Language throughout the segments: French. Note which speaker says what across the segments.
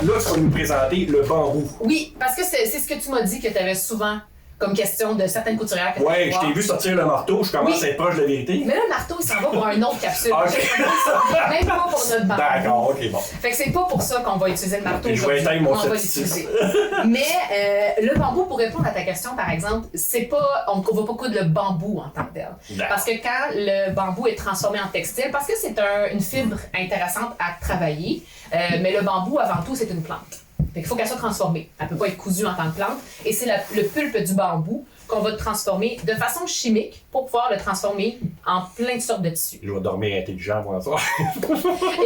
Speaker 1: là, tu vas nous présenter le bambou.
Speaker 2: Oui, parce que c'est ce que tu m'as dit que tu avais souvent comme question de certaines couturières.
Speaker 1: Ouais, je t'ai vu sortir le marteau, je commence à être proche de la vérité.
Speaker 2: Mais là, le marteau, il s'en va pour une autre capsule. Même pas pour notre bambou.
Speaker 1: D'accord, ok, bon.
Speaker 2: Fait que c'est pas pour ça qu'on va utiliser le marteau.
Speaker 1: Je vais éteindre mon
Speaker 2: on va l'utiliser. Mais le bambou, pour répondre à ta question, par exemple, c'est pas, on ne va pas coudre le bambou en tant que tel. Parce que quand le bambou est transformé en textile, parce que c'est une fibre intéressante à travailler, mais le bambou, avant tout, c'est une plante. Fait qu'il faut qu'elle soit transformée. Elle ne peut pas être cousue en tant que plante. Et c'est le pulpe du bambou qu'on va transformer de façon chimique pour pouvoir le transformer en plein de sortes de tissus.
Speaker 1: Je vais dormir intelligent pour ça.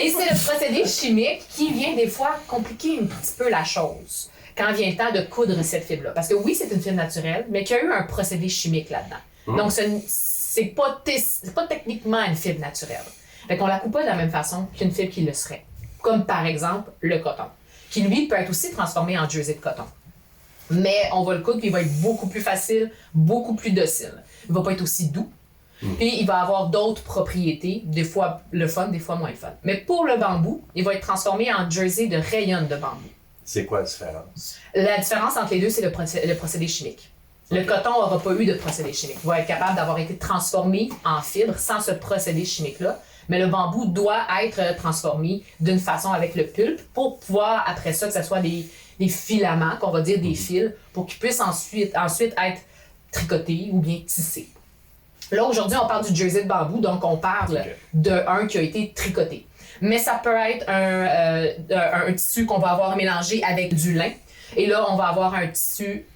Speaker 2: Et c'est le procédé chimique qui vient des fois compliquer un petit peu la chose quand vient le temps de coudre cette fibre-là. Parce que oui, c'est une fibre naturelle, mais qu'il y a eu un procédé chimique là-dedans. Donc, c'est pas techniquement une fibre naturelle. Fait qu'on la coupe pas de la même façon qu'une fibre qui le serait. Comme par exemple le coton, qui lui peut être aussi transformé en jersey de coton. Mais on va le coudre, puis il va être beaucoup plus facile, beaucoup plus docile. Il va pas être aussi doux. Puis il va avoir d'autres propriétés, des fois le fun, des fois moins le fun. Mais pour le bambou, il va être transformé en jersey de rayon de bambou.
Speaker 1: C'est quoi la différence?
Speaker 2: La différence entre les deux, c'est le procédé chimique. Le coton n'aura pas eu de procédé chimique. Il va être capable d'avoir été transformé en fibre sans ce procédé chimique-là. Mais le bambou doit être transformé d'une façon avec le pulpe pour pouvoir, après ça, que ce soit des filaments, qu'on va dire des fils, pour qu'ils puissent ensuite être tricotés ou bien tissés. Là, aujourd'hui, on parle du jersey de bambou, donc on parle d'un qui a été tricoté. Mais ça peut être un tissu qu'on va avoir mélangé avec du lin. Et là, on va avoir un tissu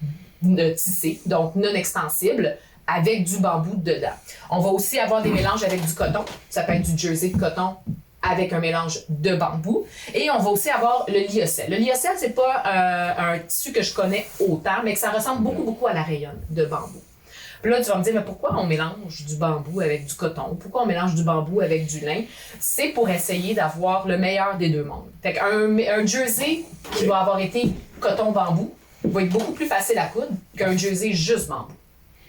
Speaker 2: tissé, donc non extensible, avec du bambou dedans. On va aussi avoir des mélanges avec du coton. Ça peut être du jersey de coton avec un mélange de bambou. Et on va aussi avoir le lyocell. Le lyocell, c'est pas un tissu que je connais autant, mais que ça ressemble beaucoup à la rayonne de bambou. Puis là, tu vas me dire, mais pourquoi on mélange du bambou avec du coton? Pourquoi on mélange du bambou avec du lin? C'est pour essayer d'avoir le meilleur des deux mondes. Fait qu'un jersey qui va avoir été coton-bambou va être beaucoup plus facile à coudre qu'un jersey juste bambou.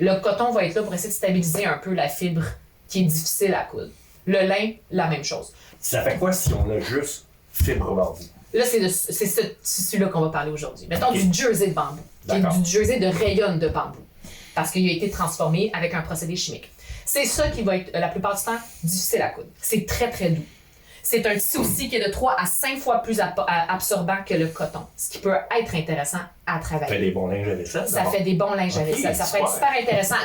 Speaker 2: Le coton va être là pour essayer de stabiliser un peu la fibre qui est difficile à coudre. Le lin, la même chose.
Speaker 1: Ça fait quoi si on a juste fibre bambou?
Speaker 2: Là, c'est ce tissu-là qu'on va parler aujourd'hui. Mettons du jersey de bambou, qui est du jersey de rayon de bambou, parce qu'il a été transformé avec un procédé chimique. C'est ça qui va être, la plupart du temps, difficile à coudre. C'est très, très doux. C'est un tissu aussi qui est de 3 à 5 fois plus absorbant que le coton, ce qui peut être intéressant à travailler.
Speaker 1: Ça fait des bons linges à vaisselle.
Speaker 2: Ça fait des bons linges à vaisselle. Ça peut être super intéressant.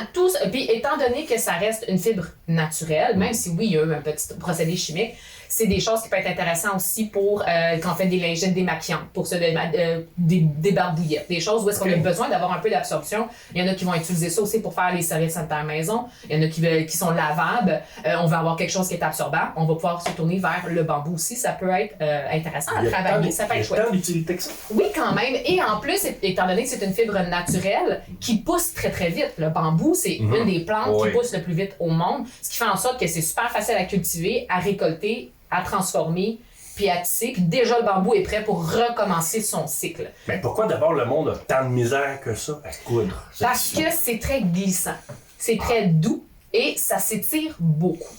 Speaker 2: Puis, étant donné que ça reste une fibre naturelle, même si oui, il y a eu un petit procédé chimique, c'est des choses qui peuvent être intéressantes aussi pour quand on fait des lingettes démaquillantes, pour des barbouillettes, des choses où est-ce qu'on a besoin d'avoir un peu d'absorption. Il y en a qui vont utiliser ça aussi pour faire les serviettes sanitaires maison. Il y en a qui sont lavables. On va avoir quelque chose qui est absorbant. On va pouvoir se tourner vers le bambou aussi. Ça peut être intéressant à travailler. Ça peut être chouette.
Speaker 1: Il y a tant d'utilité que ça.
Speaker 2: Oui, quand même. Et en plus, étant donné que c'est une fibre naturelle qui pousse très, très vite. Le bambou, c'est une des plantes qui pousse le plus vite au monde, ce qui fait en sorte que c'est super facile à cultiver, à récolter, à transformer, puis à tisser. Puis déjà, le bambou est prêt pour recommencer son cycle.
Speaker 1: Mais pourquoi d'abord le monde a tant de misère que ça à coudre?
Speaker 2: Parce que c'est très glissant, c'est très doux et ça s'étire beaucoup.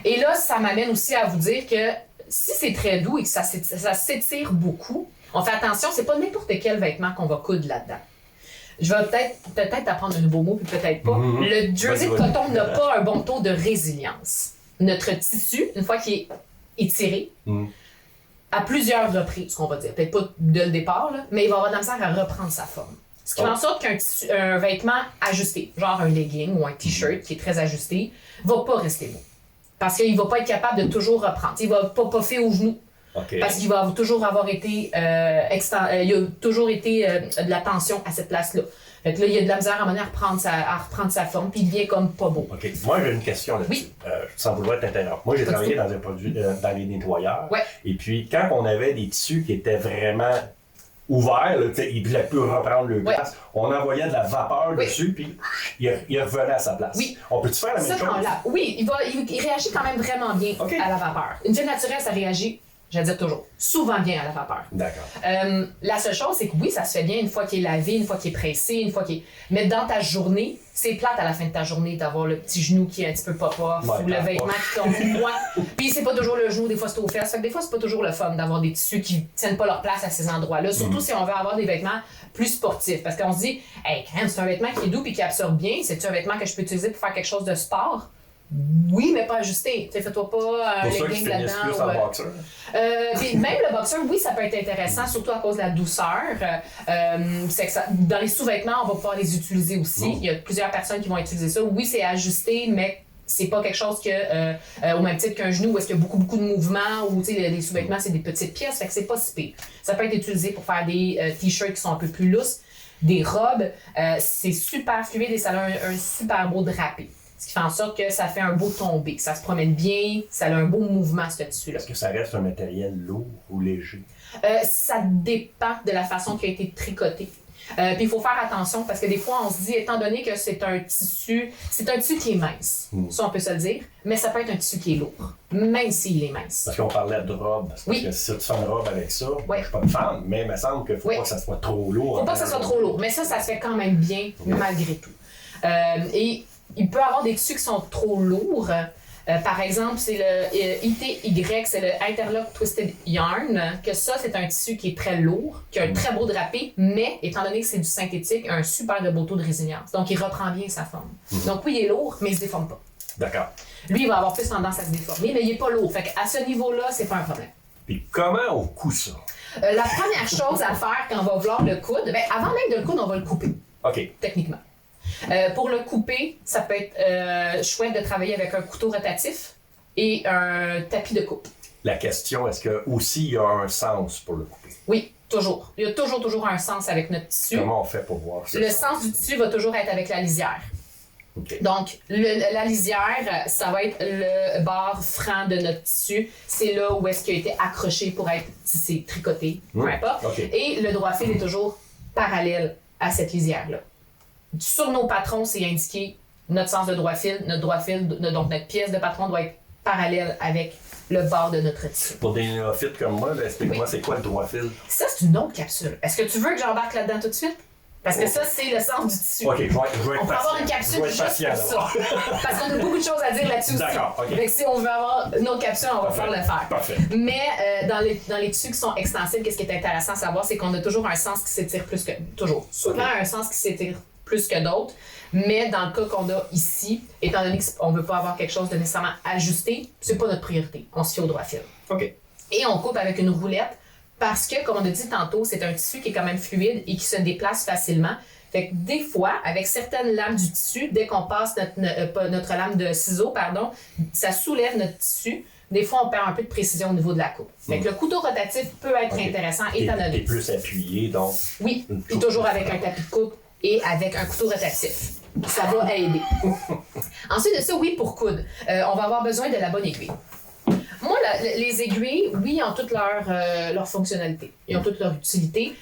Speaker 2: Et là, ça m'amène aussi à vous dire que si c'est très doux et que ça s'étire beaucoup, on fait attention, c'est pas n'importe quel vêtement qu'on va coudre là-dedans. Je vais peut-être apprendre un nouveau mot, puis peut-être pas. Le jersey de coton n'a pas un bon taux de résilience. Notre tissu, une fois qu'il est étiré, à plusieurs reprises, qu'on va dire, peut-être pas dès le départ, là, mais il va avoir de la misère à reprendre sa forme. Ce qui fait en sorte qu'un vêtement ajusté, genre un legging ou un t-shirt qui est très ajusté, va pas rester beau. Parce qu'il va pas être capable de toujours reprendre. Il va pas puffer aux genoux. Parce qu'il va toujours avoir été il y a toujours été de la tension à cette place-là. Fait que là, il y a de la misère à reprendre sa forme, puis il devient comme pas beau.
Speaker 1: OK. Moi, j'ai une question là-dessus. Oui. Sans vouloir t'interrompre. Moi, j'ai travaillé dans un produit, dans les nettoyeurs. Ouais. Et puis, quand on avait des tissus qui étaient vraiment ouverts, là, ils ne pouvaient plus reprendre leur place, on envoyait de la vapeur dessus, puis il revenait à sa place. Oui. On peut-tu faire la même chose?
Speaker 2: Oui, il réagit quand même vraiment bien à la vapeur. Une fibre naturelle, ça réagit Je vais dire toujours. Souvent bien à la vapeur.
Speaker 1: D'accord.
Speaker 2: La seule chose, c'est que oui, ça se fait bien une fois qu'il est lavé, une fois qu'il est pressé, une fois qu'il est... Mais dans ta journée, c'est plate à la fin de ta journée d'avoir le petit genou qui est un petit peu pop-off ou le vêtement qui tombe moins. Puis c'est pas toujours le genou, des fois c'est aux fesses. Fait que des fois, c'est pas toujours le fun d'avoir des tissus qui tiennent pas leur place à ces endroits-là. Surtout si on veut avoir des vêtements plus sportifs. Parce qu'on se dit, hey, crème, c'est un vêtement qui est doux et qui absorbe bien. C'est-tu un vêtement que je peux utiliser pour faire quelque chose de sport? Oui, mais pas ajusté. Fais-toi pas un legging là-dedans.
Speaker 1: Plus en boxeur.
Speaker 2: Puis même le boxeur, oui, ça peut être intéressant, surtout à cause de la douceur. C'est que dans les sous-vêtements, on va pouvoir les utiliser aussi. Il y a plusieurs personnes qui vont utiliser ça. Oui, c'est ajusté, mais c'est pas quelque chose que, au même titre qu'un genou, où est-ce qu'il y a beaucoup de mouvements, ou les sous-vêtements, c'est des petites pièces, fait que c'est pas si pire. Ça peut être utilisé pour faire des t-shirts qui sont un peu plus lousses, des robes. C'est super fluide et ça a un super beau drapé. Ce qui fait en sorte que ça fait un beau tombé, ça se promène bien, ça a un beau mouvement, ce tissu-là.
Speaker 1: Est-ce que ça reste un matériel lourd ou léger?
Speaker 2: Ça dépend de la façon qui a été tricoté. Puis il faut faire attention parce que des fois, on se dit, étant donné que c'est un tissu qui est mince, ça on peut se le dire, mais ça peut être un tissu qui est lourd, même s'il est mince.
Speaker 1: Parce qu'on parlait de robe, parce que si tu fais une robe avec ça, je suis pas une femme, mais il me semble qu'il ne faut pas que ça soit trop lourd.
Speaker 2: Faut pas que ça soit trop lourd, mais ça se fait quand même bien malgré tout. Et il peut y avoir des tissus qui sont trop lourds. Par exemple, c'est le ITY, c'est le Interlock Twisted Yarn, que ça, c'est un tissu qui est très lourd, qui a un très beau drapé, mais étant donné que c'est du synthétique, un super de beau taux de résilience. Donc, il reprend bien sa forme. Donc, oui, il est lourd, mais il ne se déforme pas.
Speaker 1: D'accord.
Speaker 2: Lui, il va avoir plus tendance à se déformer, mais il n'est pas lourd. Fait qu'à ce niveau-là, c'est pas un problème.
Speaker 1: Puis comment on coud ça?
Speaker 2: La première chose à faire quand on va vouloir le coudre, avant même de le coudre, on va le couper.
Speaker 1: OK.
Speaker 2: Techniquement. Pour le couper, ça peut être chouette de travailler avec un couteau rotatif et un tapis de coupe.
Speaker 1: La question, est-ce que aussi il y a un sens pour le couper?
Speaker 2: Oui, toujours. Il y a toujours un sens avec notre tissu.
Speaker 1: Comment on fait pour voir ça?
Speaker 2: Le sens du tissu va toujours être avec la lisière.
Speaker 1: Okay.
Speaker 2: Donc, la lisière, ça va être le bord franc de notre tissu. C'est là où est-ce qu'il a été accroché pour être tissé, tricoté, peu importe.
Speaker 1: Okay.
Speaker 2: Et le droit fil est toujours parallèle à cette lisière-là. Sur nos patrons, c'est indiqué notre sens de droit fil. Notre droit fil, donc notre pièce de patron doit être parallèle avec le bord de notre tissu.
Speaker 1: Pour des néophytes comme moi, explique-moi, c'est quoi le droit fil?
Speaker 2: Ça, c'est une autre capsule. Est-ce que tu veux que j'embarque là-dedans tout de suite? Parce que ça, c'est le sens du tissu.
Speaker 1: OK, je vais être
Speaker 2: on peut avoir une capsule juste pour ça. Parce qu'on a beaucoup de choses à dire là-dessus aussi.
Speaker 1: D'accord, OK.
Speaker 2: Donc, si on veut avoir une autre capsule, on va pouvoir le faire.
Speaker 1: Parfait.
Speaker 2: Mais dans les tissus qui sont extensibles, qu'est-ce qui est intéressant à savoir, c'est qu'on a toujours un sens qui s'étire plus que... Toujours. Souvent, un sens qui s'étire plus que d'autres. Mais dans le cas qu'on a ici, étant donné qu'on ne veut pas avoir quelque chose de nécessairement ajusté, c'est pas notre priorité. On se fie au droit fil.
Speaker 1: OK.
Speaker 2: Et on coupe avec une roulette parce que, comme on a dit tantôt, c'est un tissu qui est quand même fluide et qui se déplace facilement. Fait que des fois, avec certaines lames du tissu, dès qu'on passe notre lame de ciseaux, ça soulève notre tissu. Des fois, on perd un peu de précision au niveau de la coupe. Fait que le couteau rotatif peut être intéressant étant donné.
Speaker 1: Et plus appuyé, donc.
Speaker 2: Oui, et toujours avec un tapis de coupe et avec un couteau rotatif. Ça va aider. Ensuite de ça, oui, pour coudre, on va avoir besoin de la bonne aiguille. Moi, les aiguilles, oui, ont toutes leur fonctionnalité. Ils ont toutes leur utilité.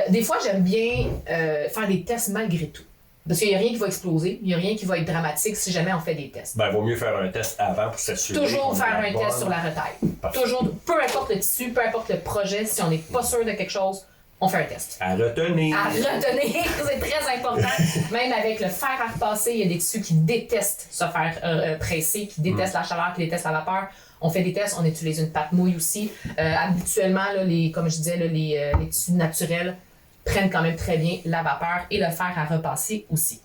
Speaker 2: Des fois, j'aime bien faire des tests malgré tout. Parce qu'il n'y a rien qui va exploser, il n'y a rien qui va être dramatique si jamais on fait des tests.
Speaker 1: Ben, il vaut mieux faire un test avant pour s'assurer.
Speaker 2: Toujours faire un test sur la retaille.
Speaker 1: Parfait.
Speaker 2: Toujours, peu importe le tissu, peu importe le projet, si on n'est pas sûr de quelque chose, on fait un test.
Speaker 1: À retenir.
Speaker 2: À retenir, c'est très important. Même avec le fer à repasser, il y a des tissus qui détestent se faire presser, qui détestent la chaleur, qui détestent la vapeur. On fait des tests, on utilise une pâte mouille aussi. Habituellement, là, comme je disais, les tissus naturels prennent quand même très bien la vapeur et le fer à repasser aussi.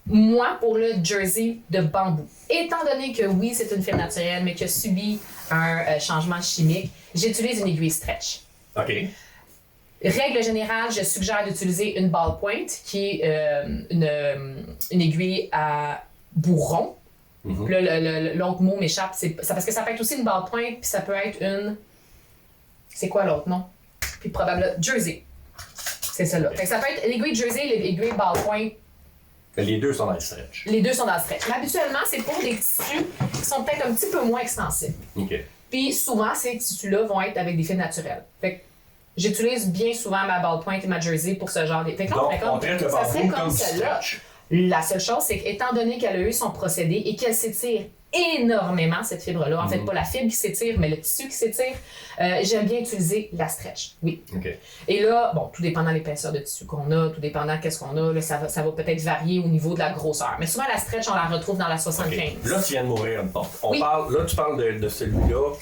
Speaker 2: Moi, pour le jersey de bambou, étant donné que oui, c'est une fibre naturelle, mais qui a subi un changement chimique, j'utilise une aiguille stretch.
Speaker 1: OK.
Speaker 2: Règle générale, je suggère d'utiliser une ballpoint, qui est une aiguille à bourron. L'autre mot m'échappe, c'est parce que ça peut être aussi une ballpoint, puis ça peut être une... C'est quoi l'autre nom? Puis probablement jersey. C'est celle-là. Fait que ça peut être l'aiguille jersey et l'aiguille ballpoint.
Speaker 1: Les deux sont dans le stretch.
Speaker 2: Les deux sont dans le stretch. Mais habituellement, c'est pour des tissus qui sont peut-être un petit peu moins extensibles.
Speaker 1: OK.
Speaker 2: Puis souvent, ces tissus-là vont être avec des fils naturels. Fait que j'utilise bien souvent ma ballpoint et ma jersey pour ce genre de... Fait que là,
Speaker 1: on traite le
Speaker 2: ça serait
Speaker 1: bambou
Speaker 2: comme
Speaker 1: comme
Speaker 2: celle-là.
Speaker 1: stretch.
Speaker 2: La seule chose, c'est qu'étant donné qu'elle a eu son procédé et qu'elle s'étire énormément cette fibre-là. En fait, pas la fibre qui s'étire, mais le tissu qui s'étire. J'aime bien utiliser la stretch, oui.
Speaker 1: Okay.
Speaker 2: Et là, bon, tout dépendant de l'épaisseur de tissu qu'on a, tout dépendant de qu'est-ce qu'on a, là, ça va peut-être varier au niveau de la grosseur. Mais souvent, la stretch, on la retrouve dans la 75.
Speaker 1: Okay. Là, tu viens de m'ouvrir une porte.
Speaker 2: Oui.
Speaker 1: Là, tu parles de celui-là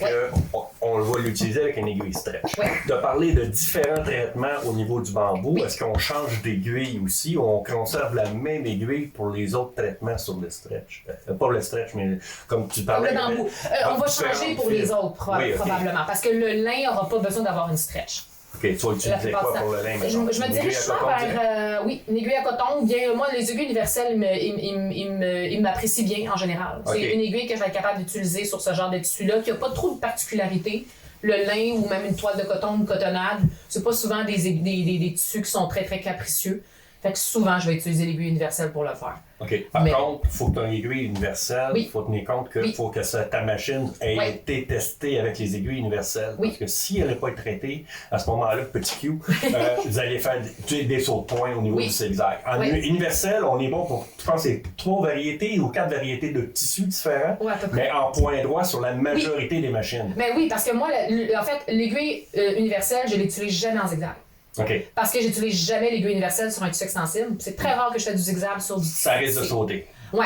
Speaker 1: qu'on va l'utiliser avec une aiguille stretch.
Speaker 2: Oui.
Speaker 1: De parler de différents traitements au niveau du bambou,
Speaker 2: Oui.
Speaker 1: est-ce qu'on change d'aiguille aussi ou on conserve la même aiguille pour les autres traitements sur le stretch? Pas le stretch, mais comme tu parlais.
Speaker 2: Comme le bambou. On va changer pour les autres, probablement, parce que le lin n'aura pas besoin d'avoir une stretch.
Speaker 1: OK, tu vas utiliser quoi pour le lin?
Speaker 2: Je me dirais souvent vers une aiguille à coton, ou bien moi, les aiguilles universelles, ils m'apprécient bien en général. Okay. C'est une aiguille que je vais être capable d'utiliser sur ce genre de tissu-là, qui n'a pas trop de particularité. Le lin ou même une toile de coton, une cotonnade, c'est pas souvent des tissus qui sont très, très capricieux. Fait que souvent, je vais utiliser l'aiguille universelle pour le faire.
Speaker 1: OK. Par contre, il faut que tu aies une aiguille universelle. Il faut tenir compte qu'il faut que ta machine ait été testée avec les aiguilles universelles. Parce que si elle n'a pas été traitée, à ce moment-là, petit Q, vous allez faire des sauts de points au niveau du zigzag. En universel, on est bon pour, je pense, c'est 3 variétés ou 4 variétés de tissus différents, mais en point droit sur la majorité des machines.
Speaker 2: Mais oui, parce que moi, en fait, l'aiguille universelle, je ne l'utilise jamais en zigzag.
Speaker 1: Okay.
Speaker 2: Parce que j'utilise jamais l'aiguille universelle sur un tissu extensible. C'est très rare que je fais du zigzag sur du tissu.
Speaker 1: Ça risque de sauter.
Speaker 2: Ouais.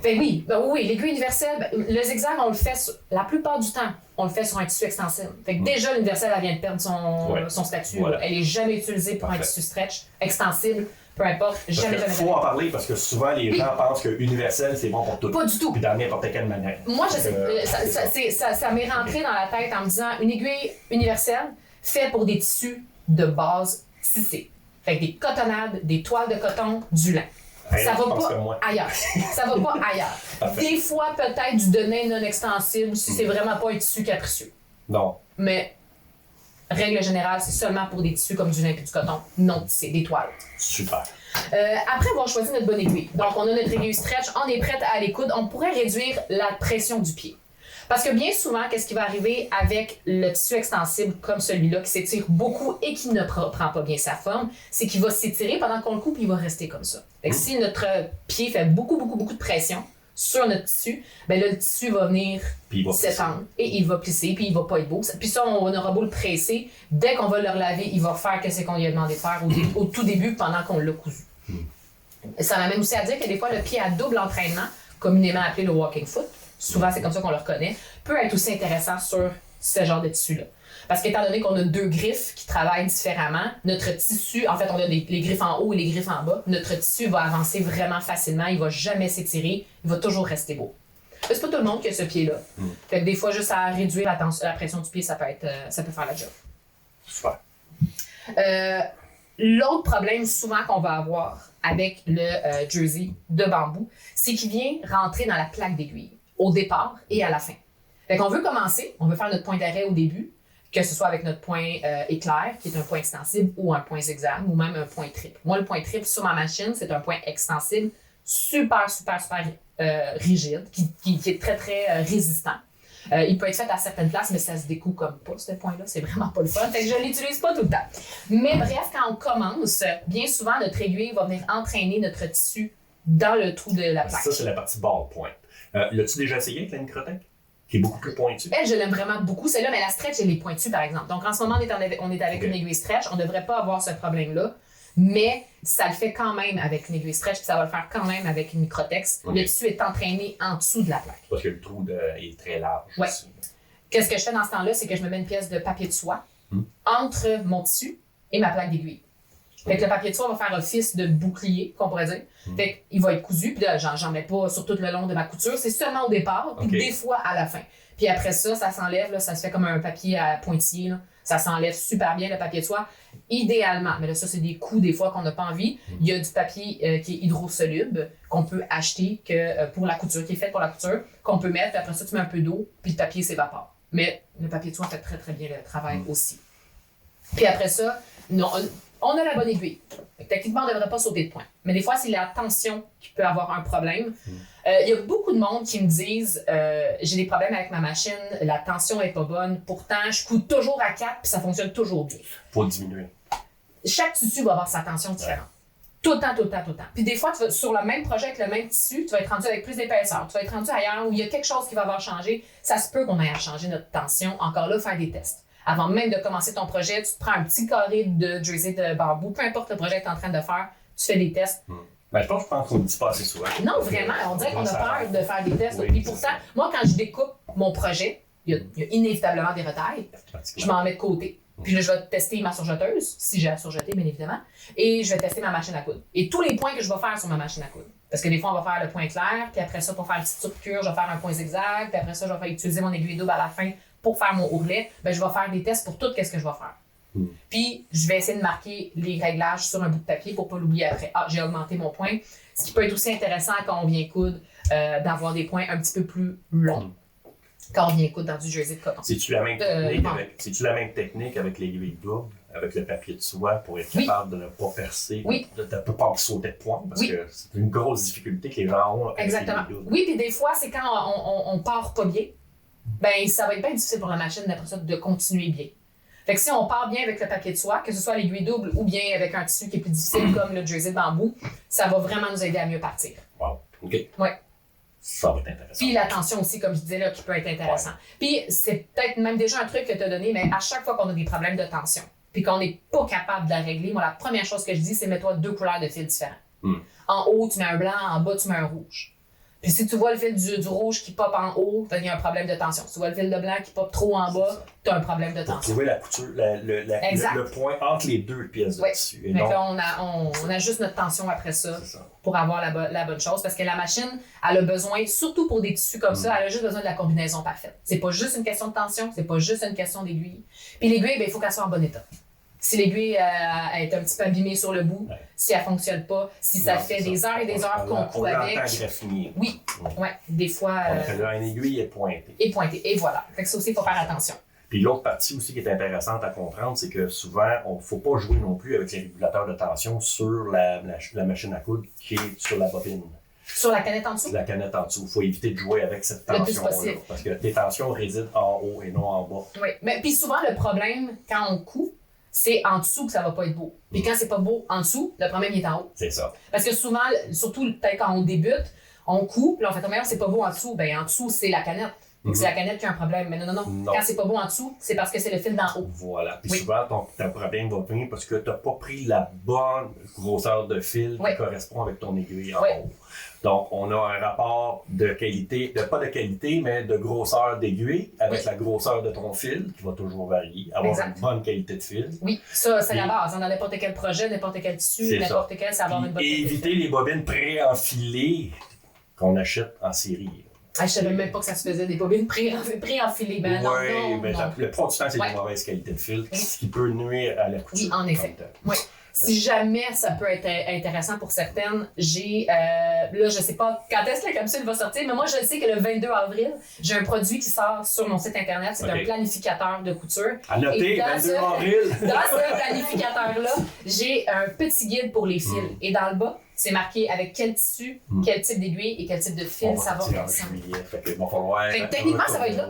Speaker 2: Fait oui, l'aiguille universelle, le zigzag, on le fait la plupart du temps, on le fait sur un tissu extensible. Fait que déjà, l'universelle, elle vient de perdre son statut. Voilà. Elle est jamais utilisée pour un tissu stretch, extensible, peu import, jamais.
Speaker 1: Il faut en parler parce que souvent, les gens pensent que universel, c'est bon pour tout.
Speaker 2: Pas du tout.
Speaker 1: Puis dans n'importe quelle manière.
Speaker 2: Moi, je sais, ça m'est rentré dans la tête en me disant, une aiguille universelle fait pour des tissus de base tissée. Fait que des cotonnades, des toiles de coton, du lin. Ça va pas ailleurs. Ça va pas ailleurs. Des fois, peut-être du denim non extensible si c'est vraiment pas un tissu capricieux.
Speaker 1: Non.
Speaker 2: Mais, règle générale, c'est seulement pour des tissus comme du lin et du coton, non tissé, des toiles.
Speaker 1: Super.
Speaker 2: Après avoir choisi notre bonne aiguille, donc on a notre aiguille stretch, on est prête à l'écoute, on pourrait réduire la pression du pied. Parce que bien souvent, qu'est-ce qui va arriver avec le tissu extensible comme celui-là, qui s'étire beaucoup et qui ne prend pas bien sa forme, c'est qu'il va s'étirer pendant qu'on le coupe, il va rester comme ça. Fait que si notre pied fait beaucoup de pression sur notre tissu, ben là, le tissu va venir s'étendre et il va plisser, puis il va pas être beau. Puis ça, on aura beau le presser, dès qu'on va le relaver, il va faire ce qu'on lui a demandé de faire au tout début pendant qu'on l'a cousu. Ça m'amène aussi à dire que des fois, le pied à double entraînement, communément appelé le walking foot, souvent c'est comme ça qu'on le reconnaît, peut être aussi intéressant sur ce genre de tissu-là. Parce qu'étant donné qu'on a 2 griffes qui travaillent différemment, notre tissu, en fait on a les griffes en haut et les griffes en bas, notre tissu va avancer vraiment facilement, il va jamais s'étirer, il va toujours rester beau. C'est pas tout le monde qui a ce pied-là. Fait que des fois, juste à réduire la pression du pied, ça peut faire la job.
Speaker 1: Super.
Speaker 2: L'autre problème souvent qu'on va avoir avec le jersey de bambou, c'est qu'il vient rentrer dans la plaque d'aiguille, au départ et à la fin. Fait qu'on veut commencer, on veut faire notre point d'arrêt au début, que ce soit avec notre point éclair, qui est un point extensible, ou un point zigzag, ou même un point triple. Moi, le point triple sur ma machine, c'est un point extensible super rigide, qui est très, très résistant. Il peut être fait à certaines places, mais ça se découpe comme pas, ce point-là. C'est vraiment pas le fun. Fait que je l'utilise pas tout le temps. Mais bref, quand on commence, bien souvent, notre aiguille va venir entraîner notre tissu dans le trou de la plaque.
Speaker 1: Ça, c'est la partie bord point. L'as-tu déjà essayé avec la Microtech? Qui est beaucoup plus pointue.
Speaker 2: Elle, je l'aime vraiment beaucoup, celle-là, mais la stretch, elle est pointue, par exemple. Donc, en ce moment, on est avec une aiguille stretch. On ne devrait pas avoir ce problème-là, mais ça le fait quand même avec une aiguille stretch, puis ça va le faire quand même avec une Microtex. Le tissu est entraîné en dessous de la plaque.
Speaker 1: Parce que le trou est très large.
Speaker 2: Ouais. Qu'est-ce que je fais dans ce temps-là, c'est que je me mets une pièce de papier de soie entre mon tissu et ma plaque d'aiguille. Fait que le papier de soie va faire office de bouclier, qu'on pourrait dire. Fait qu'il va être cousu, puis là, j'en mets pas sur tout le long de ma couture. C'est seulement au départ, puis des fois à la fin. Puis après ça, ça s'enlève, là, ça se fait comme un papier à pointillé. Là. Ça s'enlève super bien, le papier de soie. Idéalement, mais là, ça, c'est des coups des fois qu'on n'a pas envie. Il y a du papier qui est hydrosoluble, qu'on peut acheter pour la couture, qui est fait pour la couture, qu'on peut mettre, puis après ça, tu mets un peu d'eau, puis le papier s'évapore. Mais le papier de soie fait très, très bien le travail aussi. Puis après ça, on a la bonne aiguille. Techniquement, on ne devrait pas sauter de point. Mais des fois, c'est la tension qui peut avoir un problème. Il y a beaucoup de monde qui me disent j'ai des problèmes avec ma machine, la tension n'est pas bonne, pourtant, je couds toujours à 4 puis ça fonctionne toujours bien.
Speaker 1: Faut diminuer.
Speaker 2: Chaque tissu va avoir sa tension différente. Tout le temps, tout le temps, tout le temps. Puis des fois, sur le même projet avec le même tissu, tu vas être rendu avec plus d'épaisseur. Tu vas être rendu ailleurs où il y a quelque chose qui va avoir changé. Ça se peut qu'on aille à changer notre tension. Encore là, faire des tests. Avant même de commencer ton projet, tu te prends un petit carré de jersey de bambou, peu importe le projet que tu es en train de faire, tu fais des tests.
Speaker 1: Ben, je pense qu'on ne le dit pas assez souvent.
Speaker 2: Non, vraiment. On dirait qu'on a peur de faire des tests.
Speaker 1: Oui,
Speaker 2: Puis pourtant, moi, quand je découpe mon projet, il y a inévitablement des retailles. Je m'en mets de côté. Puis là, je vais tester ma surjeteuse, si j'ai à surjeter, bien évidemment. Et je vais tester ma machine à coudre. Et tous les points que je vais faire sur ma machine à coudre. Parce que des fois, on va faire le point clair, puis après ça, pour faire une petite surcure, je vais faire un point zigzag, puis après ça, je vais utiliser mon aiguille double à la fin pour faire mon ourlet. Ben, je vais faire des tests pour tout ce que je vais faire. Puis, je vais essayer de marquer les réglages sur un bout de papier pour ne pas l'oublier après. Ah, j'ai augmenté mon point. Ce qui peut être aussi intéressant quand on vient coudre, d'avoir des points un petit peu plus longs. Quand on vient coudre dans du jersey de coton.
Speaker 1: C'est-tu la même technique avec l'aiguille double, avec le papier de soie pour être capable de ne pas percer, de ne pas sauter de pointe, parce que c'est une grosse difficulté que les gens ont avec
Speaker 2: Exactement.
Speaker 1: l'aiguille double.
Speaker 2: Oui, puis des fois, c'est quand on part pas bien, ben ça va être bien difficile pour la machine d'après ça de continuer bien. Fait que si on part bien avec le papier de soie, que ce soit l'aiguille double ou bien avec un tissu qui est plus difficile comme le jersey de bambou, ça va vraiment nous aider à mieux partir.
Speaker 1: Wow, OK.
Speaker 2: Ouais.
Speaker 1: Ça va être intéressant.
Speaker 2: Puis la tension aussi, comme je disais, là, qui peut être intéressant. Puis c'est peut-être même déjà un truc que tu as donné, mais à chaque fois qu'on a des problèmes de tension, puis qu'on n'est pas capable de la régler, moi, la première chose que je dis, c'est mets-toi 2 couleurs de fil différents. En haut, tu mets un blanc, en bas, tu mets un rouge. Puis si tu vois le fil du rouge qui pop en haut, il y a un problème de tension. Si tu vois le fil de blanc qui pop trop en bas, tu as un problème de tension.
Speaker 1: Pour trouver la couture, le point entre les deux pièces de tissu.
Speaker 2: Mais on ajuste notre tension après ça pour avoir la bonne chose. Parce que la machine, elle a besoin, surtout pour des tissus comme ça, elle a juste besoin de la combinaison parfaite. C'est pas juste une question de tension, c'est pas juste une question d'aiguille. Puis l'aiguille, il faut qu'elle soit en bon état. Si l'aiguille est un petit peu abîmée sur le bout, si elle ne fonctionne pas, si ça fait des heures et des heures qu'on coud avec. Oui, des fois.
Speaker 1: Une aiguille est pointée.
Speaker 2: Et voilà. Fait que ça aussi, il faut faire attention.
Speaker 1: Puis l'autre partie aussi qui est intéressante à comprendre, c'est que souvent, on ne faut pas jouer non plus avec les régulateurs de tension sur la machine à coudre qui est sur la bobine.
Speaker 2: Sur la canette en dessous?
Speaker 1: La canette en dessous. Il faut éviter de jouer avec cette tension-là. Parce que tes tensions résident en haut et non en bas.
Speaker 2: Oui, mais puis souvent, le problème, quand on coud, c'est en dessous que ça va pas être beau. Puis quand c'est pas beau en dessous, le problème il est en haut.
Speaker 1: C'est ça.
Speaker 2: Parce que souvent, surtout peut-être quand on débute, on coupe, puis on fait comme c'est pas beau en dessous. Ben en dessous, c'est la canette. Donc c'est la canette qui a un problème. Mais non. Quand c'est pas beau en dessous, c'est parce que c'est le fil d'en haut.
Speaker 1: Voilà. Puis souvent, ton problème va venir parce que tu n'as pas pris la bonne grosseur de fil qui correspond avec ton aiguille en haut. Donc, on a un rapport de qualité, pas de qualité, mais de grosseur d'aiguille avec la grosseur de ton fil qui va toujours varier. Avoir une bonne qualité de fil. Oui,
Speaker 2: ça, c'est la base. Dans n'importe quel projet, n'importe quel tissu, n'importe quel, c'est avoir une bonne qualité.
Speaker 1: Et éviter les bobines préenfilées qu'on achète en série.
Speaker 2: Je savais même pas que ça se faisait des bobines préenfilées. Ben non.
Speaker 1: Mais la plupart du temps, c'est de mauvaise qualité de fil, ce qui peut nuire à la couture.
Speaker 2: Oui, en effet. Oui. Si jamais ça peut être intéressant pour certaines, là, je sais pas quand est-ce que la capsule va sortir, mais moi, je sais que le 22 avril, j'ai un produit qui sort sur mon site internet. C'est un planificateur de couture.
Speaker 1: À noter, 22 avril!
Speaker 2: Dans ce planificateur-là, j'ai un petit guide pour les fils. Et dans le bas, c'est marqué avec quel tissu, quel type d'aiguille et quel type de fil ça va ensemble. Techniquement, ça va être là.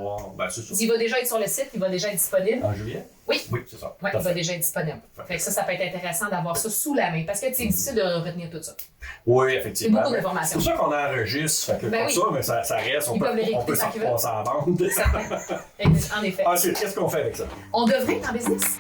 Speaker 2: Il va déjà être sur le site, il va déjà être disponible.
Speaker 1: En juillet?
Speaker 2: Oui.
Speaker 1: Oui, c'est ça.
Speaker 2: Oui, il va déjà être disponible. Fait que ça peut être intéressant d'avoir ça sous la main parce que c'est difficile de retenir tout ça.
Speaker 1: Oui, effectivement.
Speaker 2: C'est beaucoup d'informations.
Speaker 1: C'est pour ça qu'on enregistre. Fait que comme ça, mais ça reste. On peut s'en passer en bande.
Speaker 2: En effet.
Speaker 1: Ensuite, qu'est-ce qu'on fait avec ça?
Speaker 2: On devrait être en business.